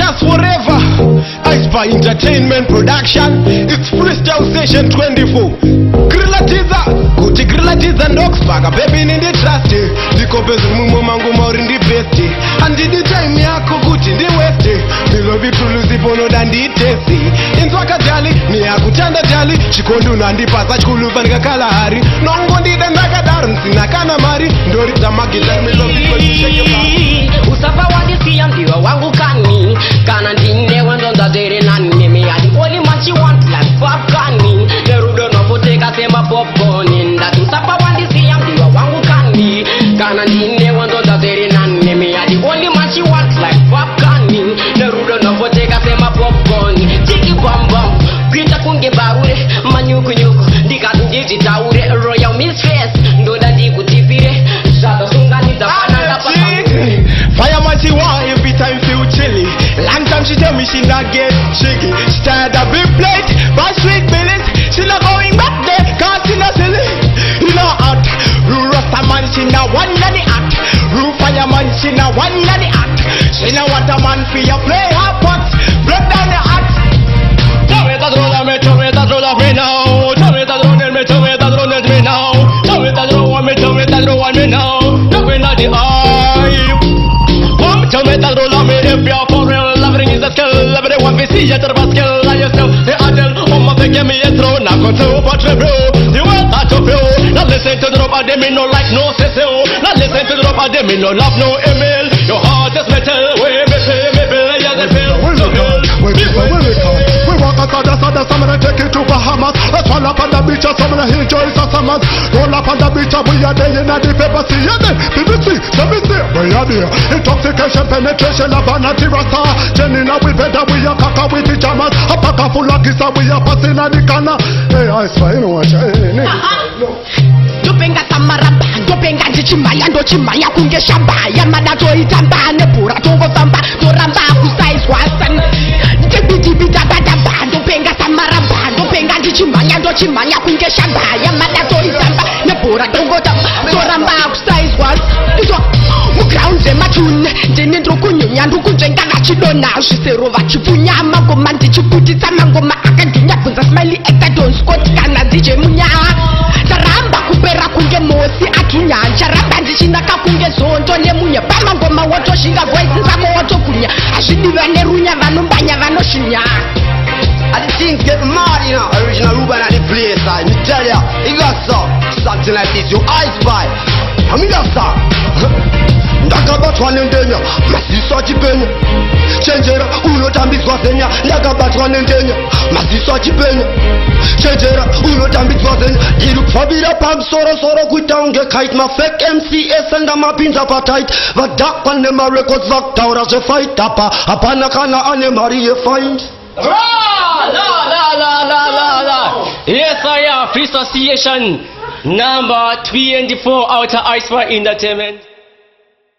last forever. Icebar Entertainment Production. It's Freestyle Session 24. Grillatiza, kuti grillatiza ndokusbaka baby nindi trust. Ndikopeza mumo mangu mauri ndi best. Andidi time yako kuti ndi waste. Nilovi tuluzi pono dandi testi. Inzwaka jali, ni yakutanda jali. Chikondu nandipasa chikuluva nikakala hari. Nongo ndida ndakadaru nsina kana mari. Ndori zamagita milovi kwa chicheke Usafa wadisia ndiwa wangu kani. Kana ndine wendonza zere nani. Me are the only man she want like popcorn. Nerudo novoteka sema popcorn. That usafa wadisia ndiwa wangu kani. Kana ndine wendonza zere nani. Me are the only man she want like popcorn. Nerudo novoteka sema popcorn. Chiki bam bam. Grita kunge baure. Manyuku nyuku. Dika njiti taure. Royal mistress. Ndoda diku tipire. Shata sungani za pananda pasangu. Fireman she want every time feel chilly. Long time she tell me she not get jiggy. She tired of big plate, but sweet billies. She not going back there, cause she not silly. You know hot. Rule Rasta man, she not one of the act. Rule Fireman, she not one of the act. She not want a man for you play her pots. Blood down the act. Tell me that roll of me, tell me that roll of me now. Tell me that roll of me, tell me that roll of me now. Tell me that roll of me, tell me that roll of me now. Look in the eye. Tell me that roll on me if you're for real. Loving is a skill. Everyone we see it, but skill. I yourself, the adult, they give me a throw. Now go to what you do. The world that you feel. Not listen to the drop of them, no like no sissel. Not listen to the drop of them, no love, no email. Your heart is metal. We yeah, they feel. We walk outside the summer and take it to Bahamas. Let's fall up on the beach, some of the hill joys of summers. Roll up on the beach, we are there in the paper. See you there, BBC, we are there. Intoxication, penetration of vanity rasta. Jenny now we better, we are kaka with pajamas. A pack full of kiss, we are passing at the corner. Hey, I spy, you know what? Dopenga tamaramba, dopenga jichimaya, ndo chimaya kunge shambaya. Madato itamba, nebura tongo famba, doramba kusaiz wasan. Jibita badamba, dopenga tamaramba, dopenga jichimaya, ndo chimaya kunge shambaya. Madato itamba, nebura tongo tamba, doramba kusaiz wasan. Muground zema tune, jene ndroko nyonya nduku jenga na chidona. Shisero vachipunya, magoma ndichiputitsa mangoma akadunya. Bunza smiley ekta don scott kana DJ munya. Taramba kupera kunge mosi atunya. Charamba ndichinaka kunge zonto nemunya. Pama ngoma woto shinga voice nzako woto kunya. Ashidiva nerunya vanombanya vanoshinya. And the things get mad, you know. Original Ruben at the place, I tell ya, you got something like this, your eyes by. I mean that's ndakabatwa nendenya maziso achipenya chenjera unotambiswa senya ndakabatwa nendenya maziso achipenya chenjera unotambiswa senya irikufambira pamusoro kuita unge kite mafake MCS enda mapinza patight vadakwa nemarecords vaktaura zvefight apa hapana kana ane mari yefind. Yes, I am Freestyle Session number 24 out of Icebar Entertainment.